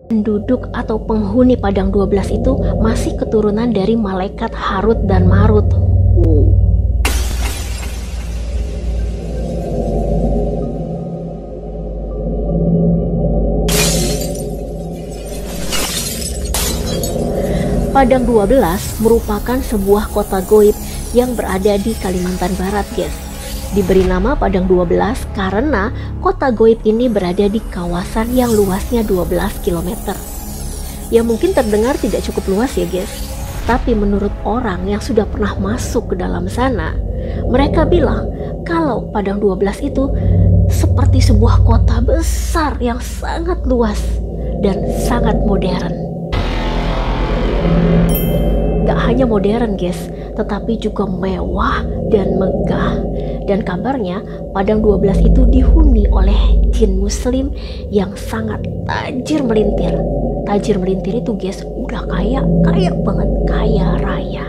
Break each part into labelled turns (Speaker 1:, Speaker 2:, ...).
Speaker 1: Penduduk atau penghuni Padang 12 itu masih keturunan dari malaikat Harut dan Marut. Padang 12 merupakan sebuah kota goib yang berada di Kalimantan Barat, guys. Diberi nama Padang 12 karena kota goib ini berada di kawasan yang luasnya 12 km. Ya mungkin terdengar tidak cukup luas ya guys, tapi menurut orang yang sudah pernah masuk ke dalam sana, mereka bilang kalau Padang 12 itu seperti sebuah kota besar yang sangat luas dan sangat modern. Gak hanya modern guys, tetapi juga mewah dan megah. Dan kabarnya Padang 12 itu dihuni oleh jin muslim yang sangat tajir melintir. Tajir melintir itu guys udah kaya banget, kaya raya.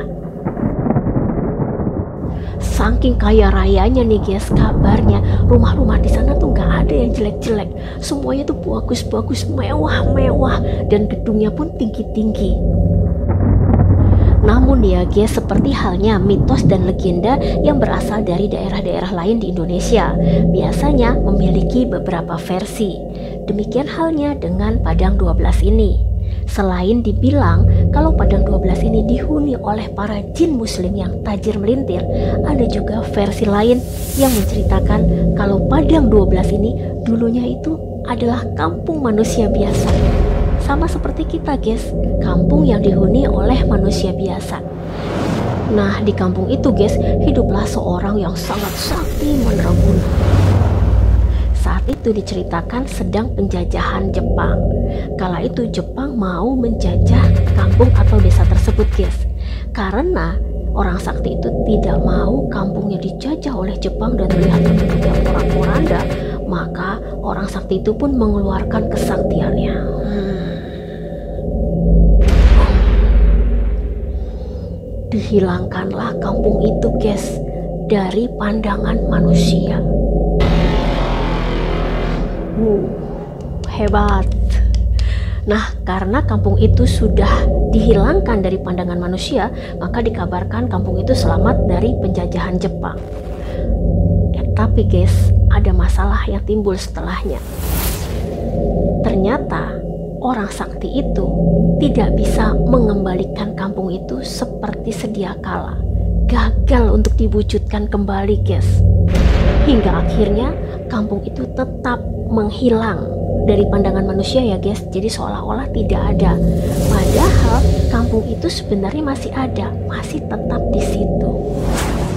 Speaker 1: Saking kaya rayanya nih guys, kabarnya rumah-rumah di sana tuh gak ada yang jelek-jelek. Semuanya tuh bagus-bagus, mewah-mewah, dan gedungnya pun tinggi-tinggi. Namun ya guys, seperti halnya mitos dan legenda yang berasal dari daerah-daerah lain di Indonesia, biasanya memiliki beberapa versi. Demikian halnya dengan Padang 12 ini. Selain dibilang kalau Padang 12 ini dihuni oleh para jin muslim yang tajir melintir, ada juga versi lain yang menceritakan kalau Padang 12 ini dulunya itu adalah kampung manusia biasa. Sama seperti kita guys, kampung yang dihuni oleh manusia biasa. Nah di kampung itu guys, hiduplah seorang yang sangat sakti mandraguna. Saat itu diceritakan sedang penjajahan Jepang. Kala itu Jepang mau menjajah kampung atau desa tersebut guys. Karena orang sakti itu tidak mau kampungnya dijajah oleh Jepang dan terlihat penduduknya porak-poranda, maka orang sakti itu pun mengeluarkan kesaktiannya. Dihilangkanlah kampung itu guys dari pandangan manusia. Hebat. Nah karena kampung itu sudah dihilangkan dari pandangan manusia, maka dikabarkan kampung itu selamat dari penjajahan Jepang. Tapi guys, ada masalah yang timbul setelahnya. Ternyata orang sakti itu tidak bisa mengembalikan kampung itu seperti sedia kala. Gagal untuk diwujudkan kembali guys. Hingga akhirnya kampung itu tetap menghilang dari pandangan manusia ya guys. Jadi seolah-olah tidak ada. Padahal kampung itu sebenarnya masih ada, masih tetap di situ.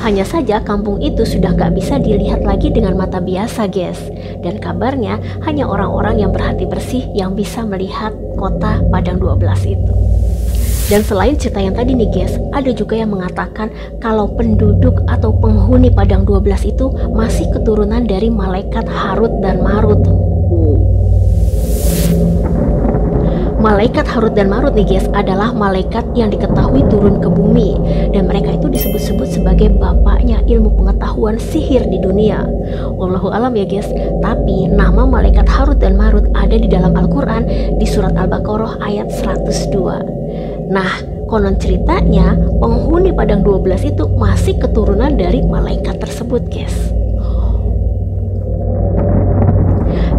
Speaker 1: Hanya saja kampung itu sudah gak bisa dilihat lagi dengan mata biasa guys. Dan kabarnya hanya orang-orang yang berhati bersih yang bisa melihat kota Padang 12 itu. Dan selain cerita yang tadi nih guys, ada juga yang mengatakan kalau penduduk atau penghuni Padang 12 itu masih keturunan dari malaikat Harut dan Marut. Malaikat Harut dan Marut nih guys adalah malaikat yang diketahui turun ke bumi, dan mereka itu disebut-sebut sebagai bapaknya ilmu pengetahuan sihir di dunia. Wallahu alam ya guys. Tapi nama malaikat Harut dan Marut ada di dalam Al-Quran di surat Al-Baqarah ayat 102. Nah konon ceritanya penghuni Padang 12 itu masih keturunan dari malaikat tersebut guys.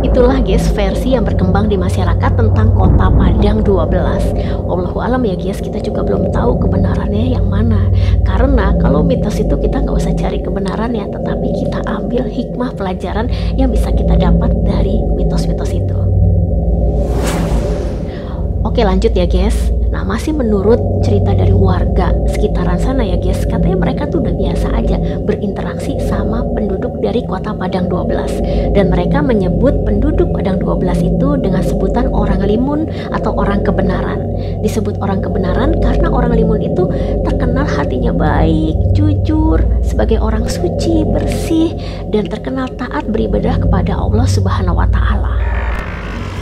Speaker 1: Itulah guys versi yang berkembang di masyarakat tentang kota Padang 12. Wallahu alam ya guys, kita juga belum tahu kebenarannya yang mana. Karena kalau mitos itu kita nggak usah cari kebenarannya, tetapi kita ambil hikmah pelajaran yang bisa kita dapat dari mitos-mitos itu. Oke lanjut ya guys. Nah masih menurut cerita dari warga sekitaran sana ya guys, katanya mereka tuh udah biasa aja berinteraksi sama penduduk dari kota Padang 12. Dan mereka menyebut penduduk Padang 12 itu dengan sebutan orang limun atau orang kebenaran. Disebut orang kebenaran karena orang limun itu terkenal hatinya baik, jujur, sebagai orang suci, bersih, dan terkenal taat beribadah kepada Allah Subhanahu wa Ta'ala.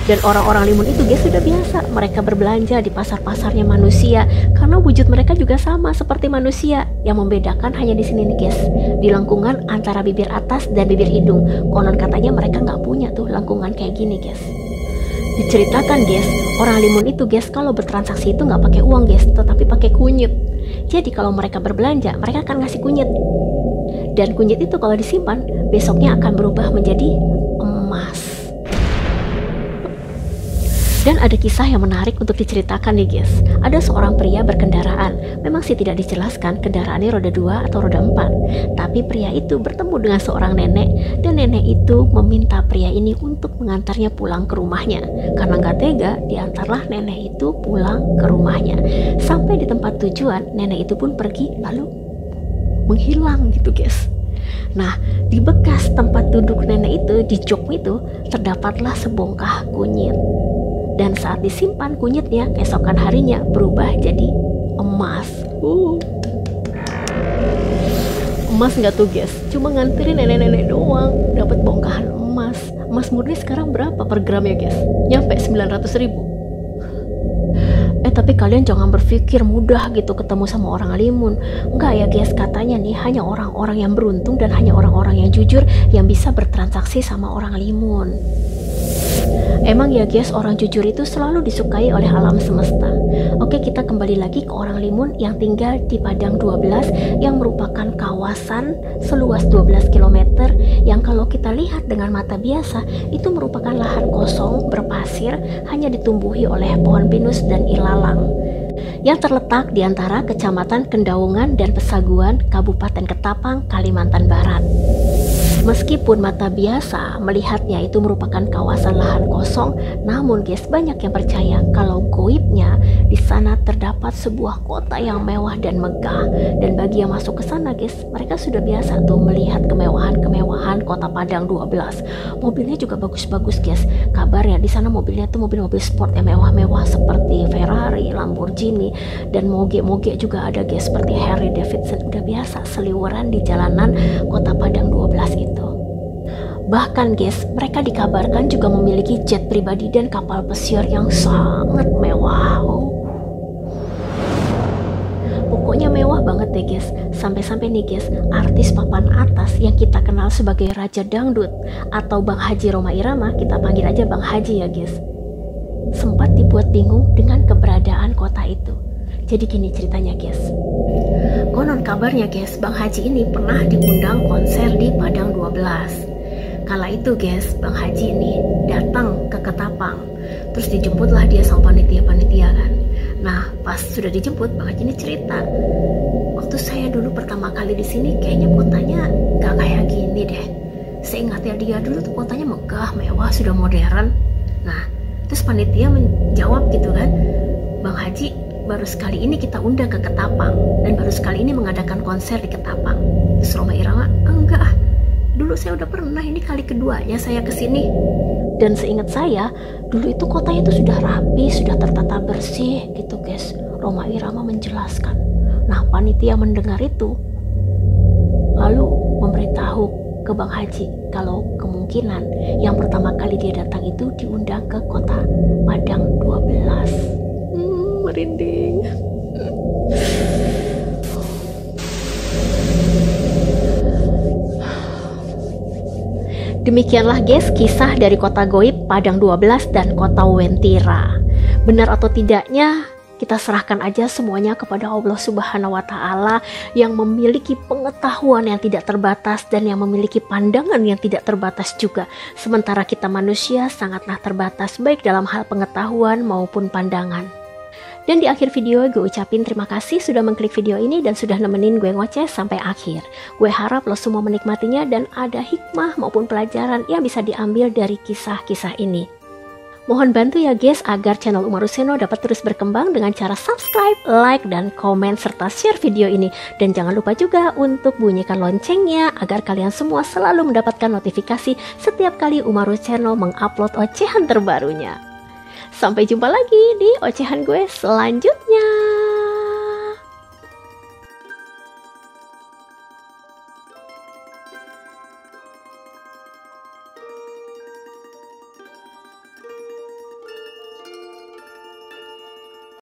Speaker 1: Dan orang-orang limun itu guys sudah biasa mereka berbelanja di pasar-pasarnya manusia karena wujud mereka juga sama seperti manusia. Yang membedakan hanya di sini nih guys, di lengkungan antara bibir atas dan bibir hidung. Konon katanya mereka nggak punya tuh lengkungan kayak gini guys. Diceritakan guys, orang Limun itu guys kalau bertransaksi itu nggak pakai uang guys, tetapi pakai kunyit. Jadi kalau mereka berbelanja, mereka akan ngasih kunyit. Dan kunyit itu kalau disimpan, besoknya akan berubah menjadi emas. Dan ada kisah yang menarik untuk diceritakan nih guys. Ada seorang pria berkendaraan. Memang sih tidak dijelaskan kendaraannya roda 2 atau roda 4. Tapi pria itu bertemu dengan seorang nenek. Dan nenek itu meminta pria ini untuk mengantarnya pulang ke rumahnya. Karena nggak tega, diantarlah nenek itu pulang ke rumahnya. Sampai di tempat tujuan, nenek itu pun pergi lalu menghilang gitu guys. Nah, di bekas tempat duduk nenek itu, di jok itu, terdapatlah sebongkah kunyit. Dan saat disimpan kunyitnya, keesokan harinya berubah jadi emas. Emas nggak tuh guys? Cuma nganterin nenek-nenek doang, dapat bongkahan emas. Emas murni sekarang berapa per gram ya guys? Nyampe 900.000. Tapi kalian jangan berpikir mudah gitu ketemu sama orang Limun. Enggak ya guys, katanya nih hanya orang-orang yang beruntung dan hanya orang-orang yang jujur yang bisa bertransaksi sama orang Limun. Emang ya guys, orang jujur itu selalu disukai oleh alam semesta. Oke, kita kembali lagi ke orang Limun yang tinggal di Padang 12 yang merupakan kawasan seluas 12 km yang kalau kita lihat dengan mata biasa itu merupakan lahan kosong berpasir hanya ditumbuhi oleh pohon pinus dan ilalang yang terletak di antara Kecamatan Kendaungan dan Pesaguan, Kabupaten Ketapang, Kalimantan Barat. Meskipun mata biasa melihatnya itu merupakan kawasan lahan kosong, namun guys banyak yang percaya kalau goibnya di sana terdapat sebuah kota yang mewah dan megah. Dan bagi yang masuk ke sana guys, mereka sudah biasa tuh melihat kemewahan-kemewahan kota Padang 12. Mobilnya juga bagus-bagus guys. Kabarnya di sana mobilnya tuh mobil-mobil sport yang mewah-mewah seperti Ferrari, Lamborghini, dan moge-moge juga ada guys seperti Harley Davidson. Udah biasa seliweran di jalanan kota Padang 12 itu. Bahkan guys, mereka dikabarkan juga memiliki jet pribadi dan kapal pesiar yang sangat mewah. Pokoknya mewah banget deh guys. Sampai-sampai nih guys, artis papan atas yang kita kenal sebagai Raja Dangdut atau Bang Haji Rhoma Irama, kita panggil aja Bang Haji ya guys, sempat dibuat bingung dengan keberadaan kota itu. Jadi gini ceritanya guys. Konon kabarnya guys, Bang Haji ini pernah diundang konser di Padang 12. Kala itu guys, Bang Haji ini datang ke Ketapang. Terus dijemputlah dia sama panitia-panitia kan. Nah, pas sudah dijemput, Bang Haji ini cerita, waktu saya dulu pertama kali di sini kayaknya kotanya gak kayak gini deh. Seingatnya dia dulu tuh kotanya megah, mewah, sudah modern. Nah, terus panitia menjawab gitu kan, Bang Haji, baru sekali ini kita undang ke Ketapang dan baru sekali ini mengadakan konser di Ketapang. Terus Rhoma Irama, enggak, dulu saya udah pernah, ini kali keduanya saya kesini. Dan seingat saya, dulu itu kotanya itu sudah rapi, sudah tertata bersih gitu guys. Rhoma Irama menjelaskan. Nah, panitia mendengar itu lalu memberitahu ke Bang Haji kalau kemungkinan yang pertama kali dia datang itu diundang ke kota Padang 12. Merinding. Demikianlah guys kisah dari kota goib Padang 12 dan kota Wentira. Benar atau tidaknya kita serahkan aja semuanya kepada Allah Subhanahu wa Ta'ala yang memiliki pengetahuan yang tidak terbatas dan yang memiliki pandangan yang tidak terbatas juga. Sementara kita manusia sangatlah terbatas baik dalam hal pengetahuan maupun pandangan. Dan di akhir video gue ucapin terima kasih sudah mengklik video ini dan sudah nemenin gue ngoceh sampai akhir. Gue harap lo semua menikmatinya dan ada hikmah maupun pelajaran yang bisa diambil dari kisah-kisah ini. Mohon bantu ya guys agar channel Umar Ruseno dapat terus berkembang dengan cara subscribe, like, dan komen serta share video ini. Dan jangan lupa juga untuk bunyikan loncengnya agar kalian semua selalu mendapatkan notifikasi setiap kali Umar Ruseno mengupload ocehan terbarunya. Sampai jumpa lagi di ocehan gue selanjutnya.